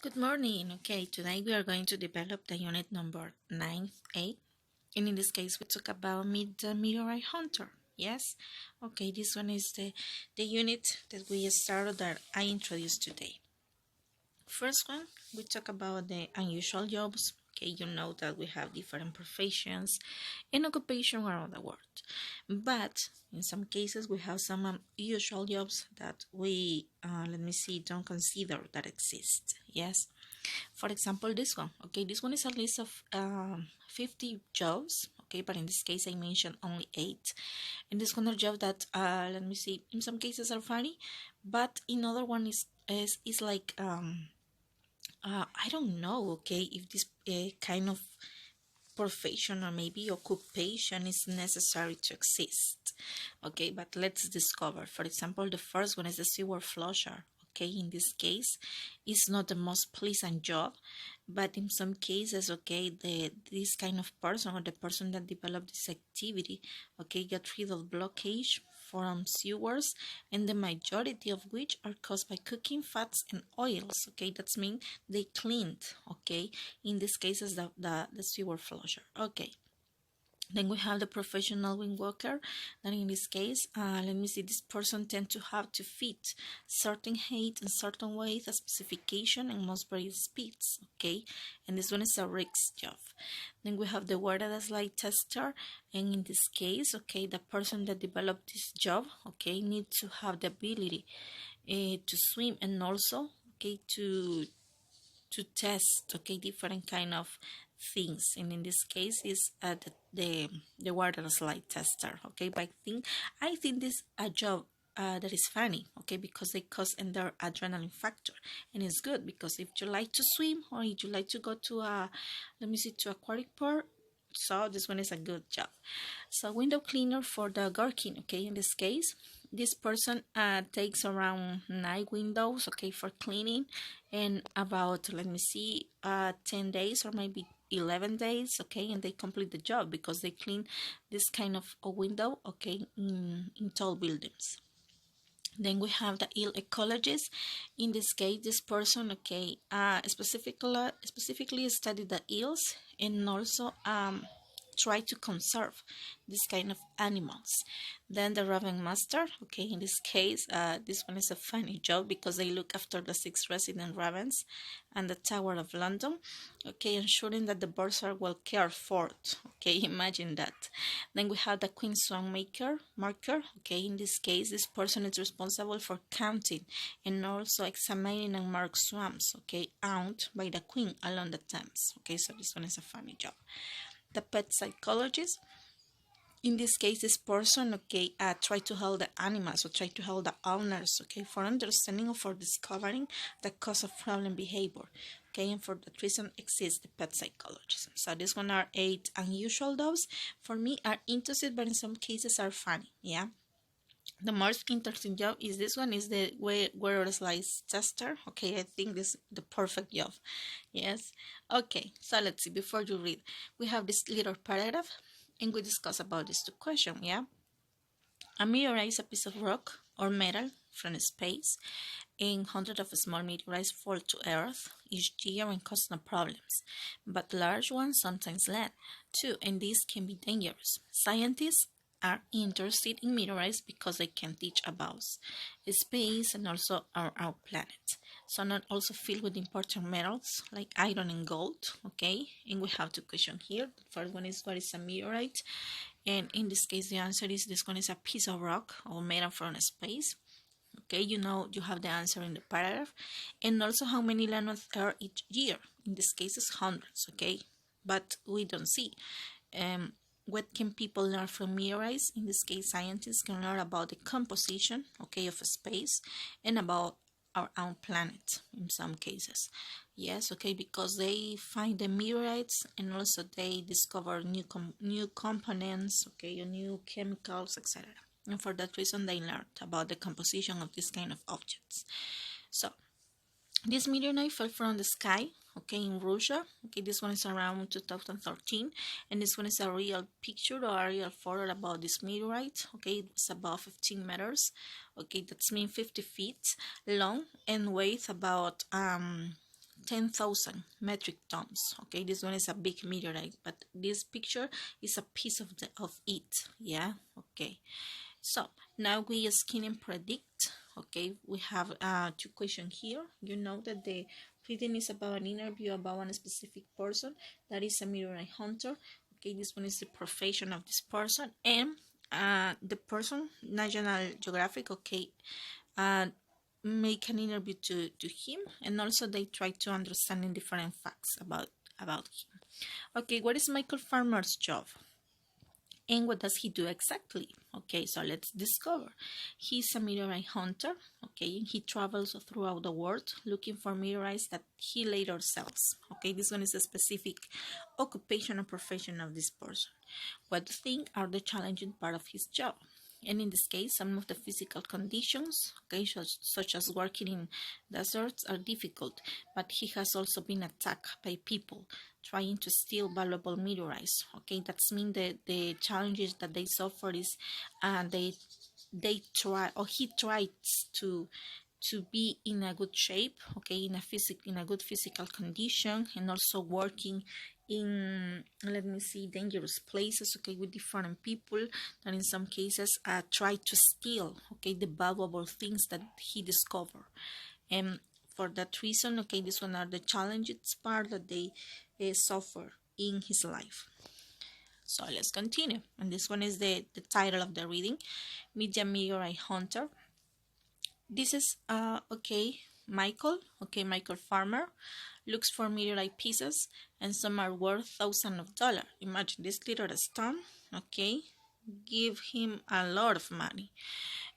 Good morning. Okay, today we are going to develop the unit number 9A. And in this case, we talk about Meet the Meteorite Hunter. Yes? Okay, this one is the unit that we started that I introduced today. First one, we talk about the unusual jobs. Okay, you know that we have different professions and occupation around the world. But in some cases, we have some unusual jobs that we, don't consider that exist. Yes. For example, this one. Okay, this one is a list of 50 jobs. Okay, but in this case, I mentioned only 8. And this one are jobs that, in some cases are funny, but in other one is like I don't know. Okay, if this kind of profession or maybe occupation is necessary to exist. Okay, but let's discover. For example, the first one is the sewer flusher. Okay, in this case, it's not the most pleasant job, but in some cases, okay, this kind of person or the person that developed this activity, okay, get rid of blockage from sewers, and the majority of which are caused by cooking fats and oils. Okay, that's mean they cleaned. Okay, in this case is the sewer flusher. Okay, then we have the professional wind worker. That in this case, this person tend to have to fit certain height and certain weight, a specification, and most very speeds. Okay, and this one is a risk job. Then we have the wireless light tester, and in this case, okay, the person that developed this job, okay, need to have the ability to swim and also, okay, to test, okay, different kind of things, and in this case is the wireless light tester. Okay, but I think this a job that is funny, okay, because they cause in their adrenaline factor, and it's good because if you like to swim or if you like to go to a to aquatic park, so this one is a good job. So window cleaner for the gherkin. Okay, in this case, this person takes around 9 windows, okay, for cleaning, and about 10 days or maybe 11 days, okay, and they complete the job because they clean this kind of a window, okay, in tall buildings. Then we have the eel ecologist. In this case, this person, okay, specifically study the eels and also try to conserve this kind of animals. Then the raven master, okay, in this case, this one is a funny job because they look after the 6 resident ravens and the Tower of London, okay, ensuring that the birds are well cared for. Okay, imagine that. Then we have the queen swan marker. Okay, in this case, this person is responsible for counting and also examining and mark swans, okay, owned by the queen along the Thames. Okay, so this one is a funny job. The pet psychologist, in this case, this person, okay, try to help the animals or try to help the owners, okay, for understanding or for discovering the cause of problem behavior. Okay, and for that reason exists the pet psychologist. So this one are 8 unusual dogs. For me are interesting, but in some cases are funny. Yeah. The most interesting job is this one is the wireless light tester. Okay, I think this is the perfect job. Yes. Okay, so let's see. Before you read, we have this little paragraph, and we discuss about these two questions. Yeah. A meteorite is a piece of rock or metal from space, and hundreds of small meteorites fall to Earth each year and cause no problems. But large ones sometimes land too, and these can be dangerous. Scientists are interested in meteorites because they can teach about space and also our planet. So not also filled with important metals like iron and gold. Okay, and we have two questions here. The first one is, what is a meteorite? And in this case, the answer is, this one is a piece of rock or metal from space. Okay, you know, you have the answer in the paragraph. And also how many land on Earth each year. In this case, it's hundreds, okay? But we don't see. What can people learn from meteorites? In this case, scientists can learn about the composition, okay, of space and about our own planet in some cases. Yes, okay, because they find the meteorites and also they discover new components, okay, new chemicals, etc. And for that reason, they learned about the composition of this kind of objects. So this meteorite fell from the sky, okay, in Russia. Okay, this one is around 2013, and this one is a real picture or a real photo about this meteorite. Okay, it's about 15 meters. Okay, that's mean 50 feet long and weighs about 10,000 metric tons. Okay, this one is a big meteorite, but this picture is a piece of it. Yeah. Okay, so now we scan and predict. Okay, we have two questions here. You know that the reading is about an interview about one specific person that is a meteorite hunter. Okay, this one is the profession of this person, and the person, National Geographic, okay, make an interview to him, and also they try to understand different facts about him. Okay, what is Michael Farmer's job? And what does he do exactly? Okay, so let's discover. He's a meteorite hunter, okay, and he travels throughout the world looking for meteorites that he later sells. Okay, this one is a specific occupation or profession of this person. What do you think are the challenging part of his job? And in this case, some of the physical conditions, okay, such as working in deserts, are difficult, but he has also been attacked by people trying to steal valuable meteorites. Okay, that's mean the challenges that they suffer is they try, or he tries to be in a good shape, okay, in a good physical condition, and also working in, let me see, dangerous places, okay, with different people that in some cases try to steal, okay, the valuable things that he discovered. And for that reason, okay, this one are the challenges part that they suffer in his life. So let's continue, and this one is the title of the reading, Meet the Meteorite Hunter. This is Michael Farmer looks for meteorite pieces, and some are worth thousands of dollars. Imagine this little stone, okay, give him a lot of money.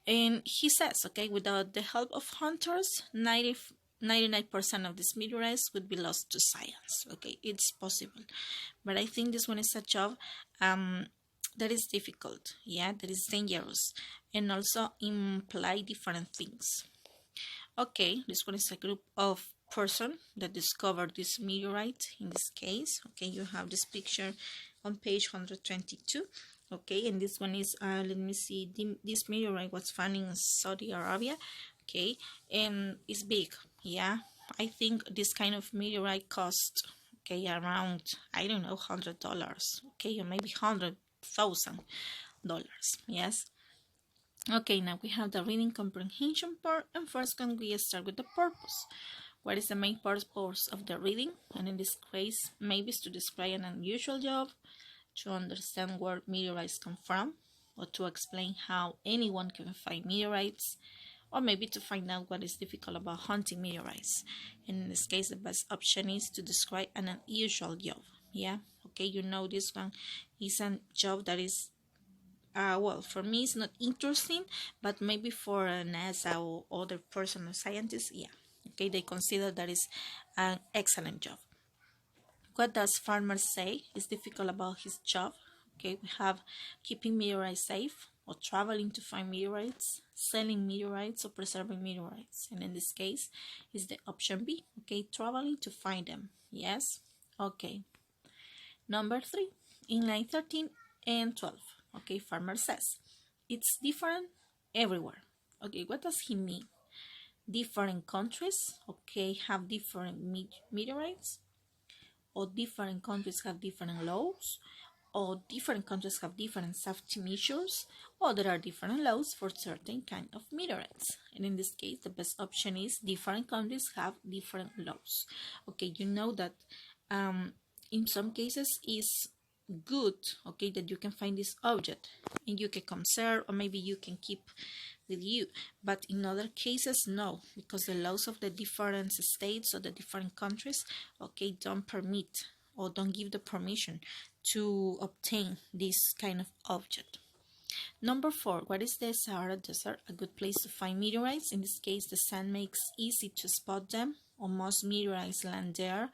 And he says, okay, without the help of hunters, 99% of these meteorites would be lost to science. Okay, it's possible, but I think this one is a job that is difficult, yeah, that is dangerous, and also imply different things. Okay, this one is a group of person that discovered this meteorite. In this case, okay, you have this picture on page 122. Okay, and this one is let me see, this meteorite was found in Saudi Arabia. Okay, and it's big, yeah. I think this kind of meteorite cost, okay, around, I don't know, $100, okay, or maybe $100,000, yes. Okay, now we have the reading comprehension part, and first can we start with the purpose. What is the main purpose of the reading? And in this case, maybe it's to describe an unusual job, to understand where meteorites come from, or to explain how anyone can find meteorites, or maybe to find out what is difficult about hunting meteorites. And in this case, the best option is to describe an unusual job. Yeah, okay, you know this one is a job that is well, for me it's not interesting, but maybe for NASA or other person or scientists, yeah, okay, they consider that is an excellent job. What does Farmer say is difficult about his job? Okay, we have keeping meteorites safe, or traveling to find meteorites, selling meteorites, or preserving meteorites. And in this case, is the option B. Okay, traveling to find them. Yes. Okay. Number 3, in line 13 and 12. Okay, Farmer says it's different everywhere. Okay, what does he mean? Different countries, okay, have different meteorites, or different countries have different laws, or different countries have different safety measures, or there are different laws for certain kind of meteorites. And in this case, the best option is different countries have different laws. Okay, you know that in some cases is good, okay, that you can find this object and you can conserve, or maybe you can keep with you, but in other cases no, because the laws of the different states or the different countries, okay, don't permit or don't give the permission to obtain this kind of object. Number 4, what is the Sahara Desert a good place to find meteorites? In this case, the sand makes easy to spot them, or most meteorites land there,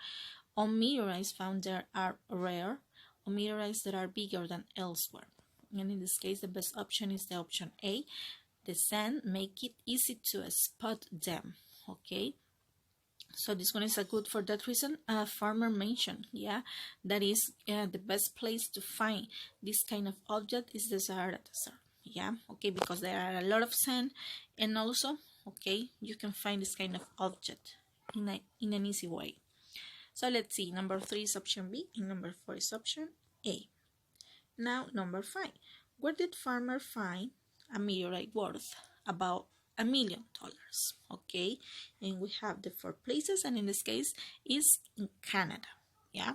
or meteorites found there are rare, or meteorites that are bigger than elsewhere. And in this case, the best option is the option A. The sand make it easy to spot them. Okay, so this one is a good for that reason. Farmer mentioned, yeah, that is the best place to find this kind of object is the Sahara Desert. Yeah, okay, because there are a lot of sand, and also, okay, you can find this kind of object in an easy way. So let's see, number 3 is option B and number 4 is option A. Now number 5, where did farmer find a meteorite worth about $1 million? Okay, and we have the 4 places, and in this case is in Canada. Yeah.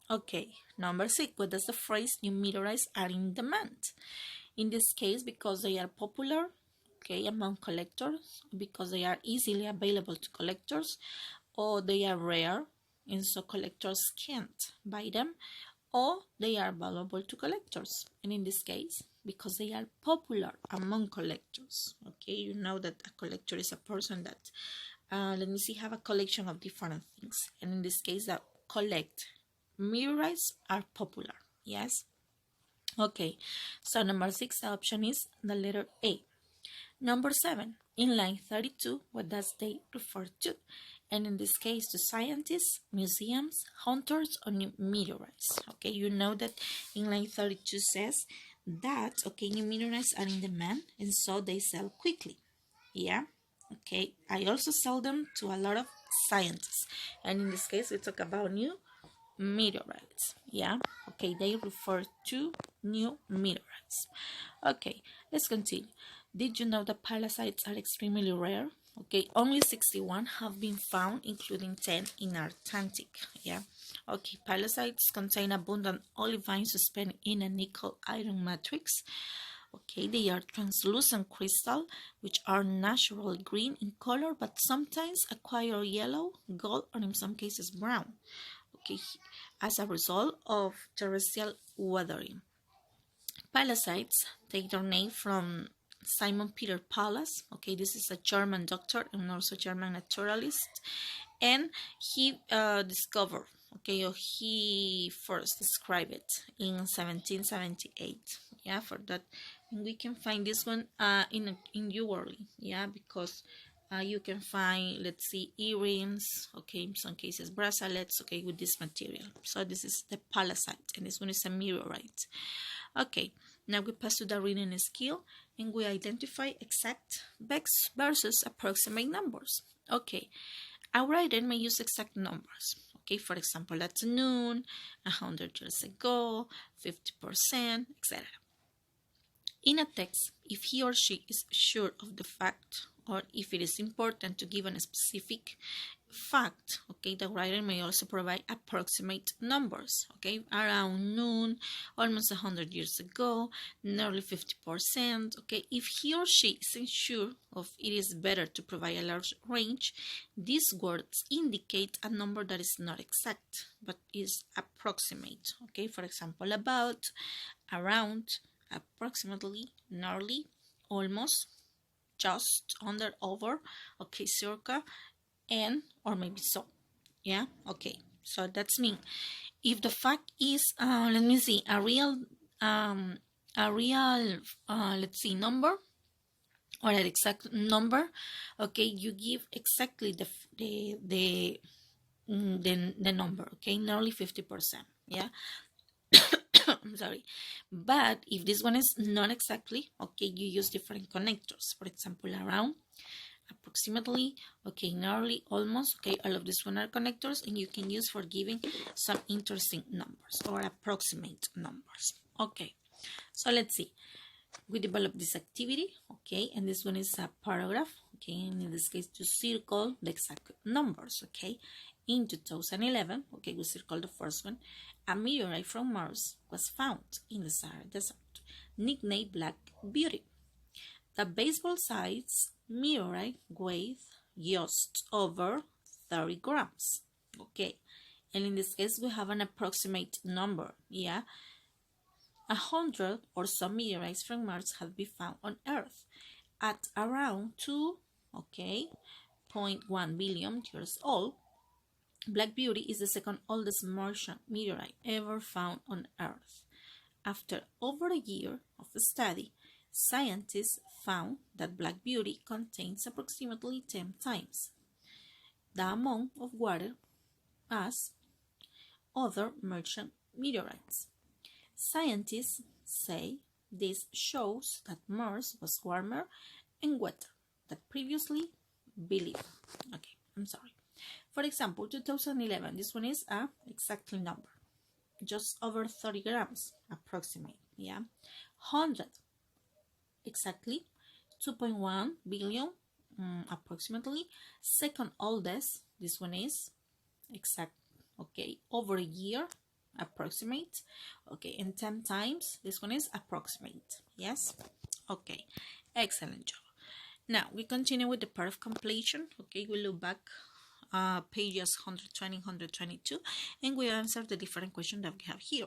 Okay, number 6, what does the phrase new meteorites are in demand? In this case, because they are popular, okay, among collectors, because they are easily available to collectors, or they are rare and so collectors can't buy them, or they are valuable to collectors. And in this case, because they are popular among collectors. Okay, you know that a collector is a person that have a collection of different things, and in this case that collect meteorites are popular. Yes. Okay, so number 6, the option is the letter A. Number 7, in line 32, what does they refer to? And in this case, to scientists, museums, hunters, or new meteorites. Okay, you know that in line 32 says that, okay, new meteorites are in demand and so they sell quickly. Yeah, okay, I also sell them to a lot of scientists. And in this case, we talk about new meteorites. Yeah, okay, they refer to new meteorites. Okay, let's continue. Did you know that pallasites are extremely rare? Okay, only 61 have been found, including 10 in Antarctic. Yeah, okay, pallasites contain abundant olivine suspended in a nickel iron matrix. Okay, they are translucent crystal, which are naturally green in color, but sometimes acquire yellow, gold, or in some cases brown. Okay, as a result of terrestrial weathering. Pallasites take their name from Simon Peter Pallas. Okay, this is a German doctor and also German naturalist, and he discovered, okay, or he first described it in 1778. Yeah, for that, and we can find this one in jewelry. Yeah, because you can find, let's see, earrings, okay, in some cases bracelets, okay, with this material. So this is the pallasite, and this one is a meteorite. Okay, now we pass to the reading skill, and we identify exact versus approximate numbers. Okay, a writer may use exact numbers. Okay, for example, at noon, 100 years ago, 50%, etc. In a text, if he or she is sure of the fact, or if it is important to give a specific fact, okay, the writer may also provide approximate numbers, okay, around noon, almost 100 years ago, nearly 50%, okay. If he or she isn't sure of it is better to provide a large range, these words indicate a number that is not exact, but is approximate, okay. For example, about, around, approximately, nearly, almost, just, under, over, okay, circa, and, or maybe so. Yeah, okay, so that's me. If the fact is let me see, a real let's see, number, or an exact number, okay, you give exactly the number, okay, nearly 50%. Yeah. I'm sorry, but if this one is not exactly, okay, you use different connectors. For example, around, approximately, okay, nearly, almost, okay, all of these one are connectors, and you can use for giving some interesting numbers or approximate numbers. Okay, so let's see, we develop this activity, okay, and this one is a paragraph, okay, and in this case to circle the exact numbers. Okay, in 2011, okay, we circle the first one. A meteorite from Mars was found in the Sahara Desert, nicknamed Black Beauty. The baseball-sized meteorite weighed just over 30 grams. Okay, and in this case we have an approximate number. Yeah, 100 or so meteorites from Mars have been found on Earth at around 2.1 billion years old. Black Beauty is the second oldest Martian meteorite ever found on Earth. After over a year of study, scientists found that Black Beauty contains approximately 10 times the amount of water as other Martian meteorites. Scientists say this shows that Mars was warmer and wetter than previously believed. Okay, I'm sorry. For example, 2011, this one is a exactly number, just over 30 grams, approximate, yeah. 100, exactly 2.1 billion, approximately. Second oldest, this one is exact, okay, over a year, approximate, okay, and 10 times, this one is approximate, yes. Okay, excellent job. Now we continue with the part of completion. Okay, we look back pages 120, 122, and we answer the different questions that we have here.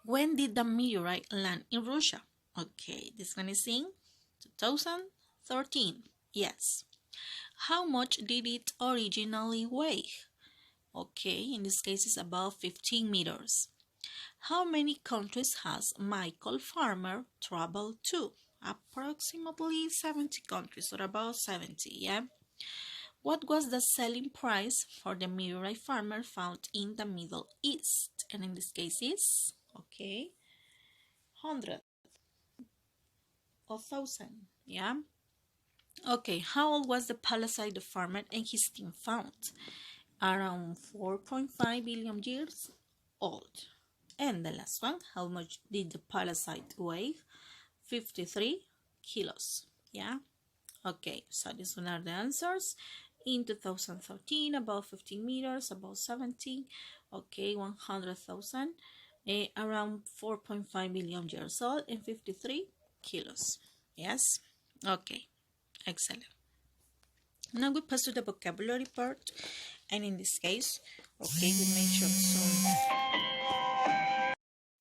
When did the meteorite land in Russia? Okay, this one is in 2013. Yes. How much did it originally weigh? Okay, in this case it's about 15 meters. How many countries has Michael Farmer traveled to? Approximately 70 countries, or about 70, yeah? What was the selling price for the meteorite farmer found in the Middle East? And in this case is, okay, 100 or 1,000, yeah? Okay, how old was the palisade the farmer and his team found? Around 4.5 billion years old. And the last one, how much did the palisade weigh? 53 kilos, yeah? Okay, so these one are the answers. In 2013, about 15 meters, about 70, okay, 100,000, around 4.5 billion years old, and 53 kilos, yes? Okay, excellent. Now we pass to the vocabulary part, and in this case, okay, we mentioned some.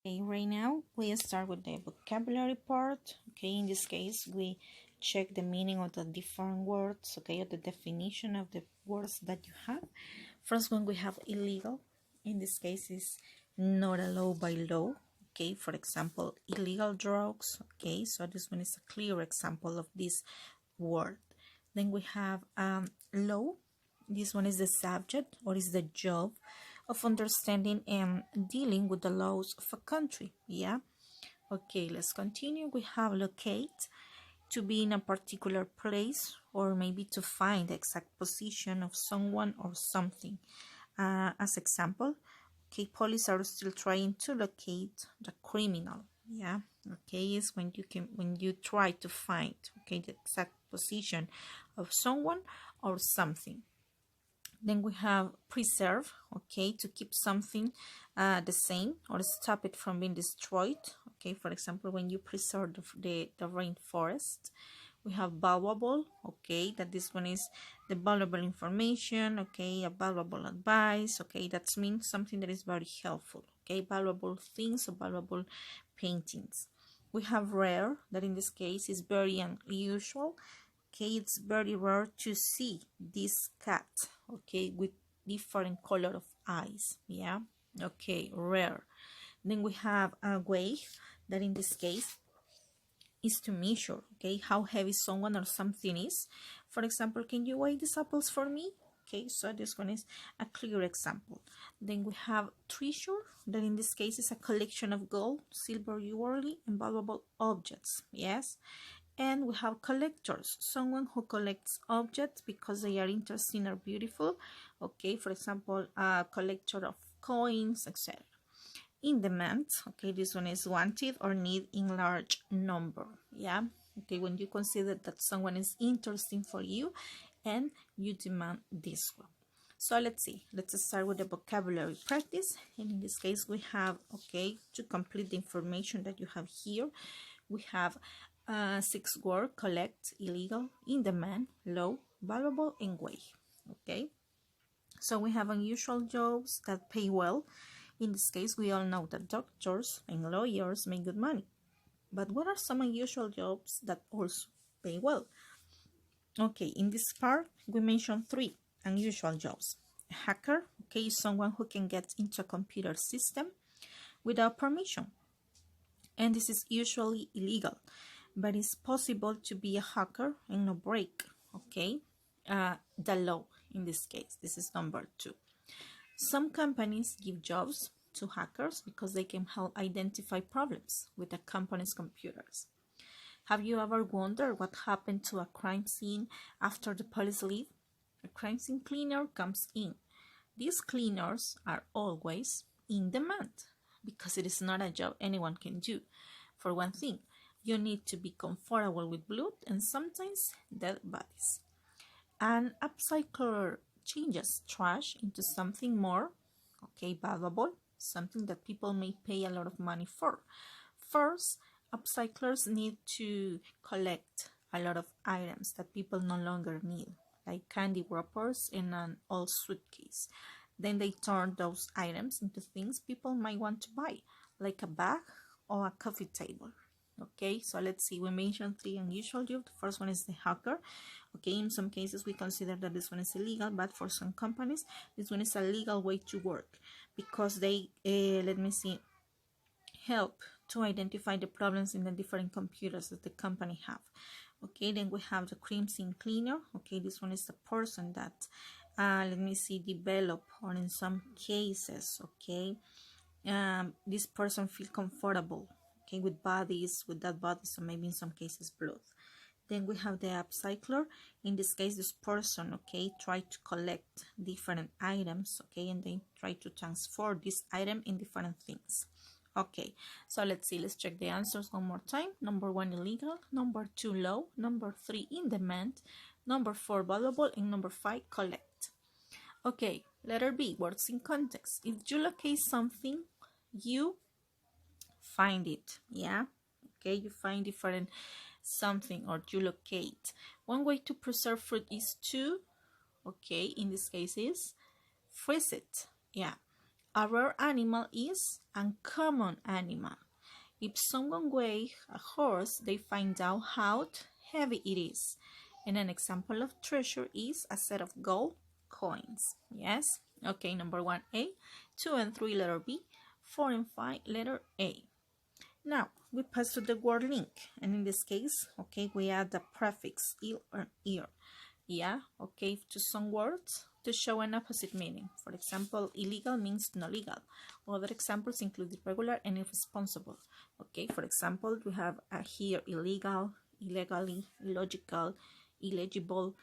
Okay, right now we start with the vocabulary part. Okay, in this case, we check the meaning of the different words, okay, or the definition of the words that you have. First one, we have illegal. In this case, is not allowed by law. Okay, for example, illegal drugs. Okay, so this one is a clear example of this word. Then we have law. This one is the subject, or is the job of understanding and dealing with the laws of a country, yeah? Okay, let's continue. We have locate, to be in a particular place, or maybe to find the exact position of someone or something. As example, okay, police are still trying to locate the criminal, yeah? Okay, is when you try to find, okay, the exact position of someone or something. Then we have preserve, okay, to keep something the same or stop it from being destroyed. Okay, for example, when you preserve the rainforest. We have valuable, okay, that this one is the valuable information, okay, a valuable advice, okay, that means something that is very helpful, okay, valuable things or valuable paintings. We have rare, that in this case is very unusual. Okay, it's very rare to see this cat, okay, with different color of eyes, yeah? Okay, rare. Then we have a weight, that in this case is to measure, okay, how heavy someone or something is. For example, can you weigh these apples for me? Okay, so this one is a clear example. Then we have treasure, that in this case is a collection of gold, silver, jewelry, and valuable objects, yes? And we have collectors, someone who collects objects because they are interesting or beautiful. Okay, for example, a collector of coins, etc. In demand, okay, this one is wanted or need in large number, yeah? Okay, when you consider that someone is interesting for you and you demand this one. So let's see, let's start with the vocabulary practice. And in this case, we have, okay, to complete the information that you have here, we have 6 words: collect, illegal, in demand, low, valuable, and weigh. Okay, so we have unusual jobs that pay well. In this case, we all know that doctors and lawyers make good money. But what are some unusual jobs that also pay well? Okay, in this part, we mentioned 3 unusual jobs. A hacker, okay, is someone who can get into a computer system without permission. And this is usually illegal, but it's possible to be a hacker and not break, okay, the law in this case. This is number 2. Some companies give jobs to hackers because they can help identify problems with the company's computers. Have you ever wondered what happened to a crime scene after the police leave? A crime scene cleaner comes in. These cleaners are always in demand because it is not a job anyone can do. For one thing, you need to be comfortable with blood and sometimes dead bodies. An upcycler changes trash into something more, valuable, something that people may pay a lot of money for. First, upcyclers need to collect a lot of items that people no longer need, like candy wrappers in an old suitcase. Then they turn those items into things people might want to buy, like a bag or a coffee table. Okay, so let's see, we mentioned three unusual jobs. The first one is the hacker. Okay, in some cases we consider that this one is illegal, but for some companies this one is a legal way to work because they help to identify the problems in the different computers that the company have. Okay, then we have the crime scene cleaner. Okay, this one is the person that develop, or in some cases, this person feel comfortable, with bodies, with dead bodies, so maybe in some cases blood. Then we have the upcycler. In this case, this person, try to collect different items, and then try to transform this item in different things. Okay, so let's check the answers one more time. Number 1, illegal. Number 2, low. Number 3, in demand. Number 4, valuable. And number 5, collect. Okay, letter B, words in context. If you locate something, you find it, yeah? Okay, you find different something or you locate. One way to preserve fruit is to, in this case is freeze it, yeah. A rare animal is uncommon animal. If someone weighs a horse, they find out how heavy it is. And an example of treasure is a set of gold coins. Yes? Okay, number 1, A. 2 and 3, letter B. 4 and 5, letter A. Now, we pass to the word link. And in this case, we add the prefix il or ear. Yeah, to some words to show an opposite meaning. For example, illegal means not legal. Other examples include irregular and irresponsible. For example, we have here illegal, illegally, illogical, illegible,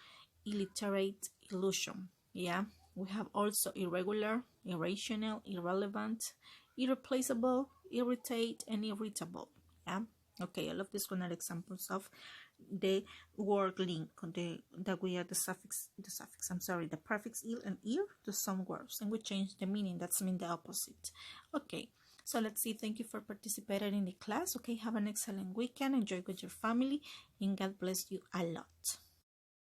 illiterate, illusion. Yeah, we have also irregular, irrational, irrelevant, irreplaceable, irritate, and irritable. Yeah, all of these are examples of the word link, that we add the prefix il and ear to some words, and we change the meaning. That's mean the opposite. Okay, so let's see. Thank you for participating in the class. Have an excellent weekend. Enjoy with your family, and God bless you a lot.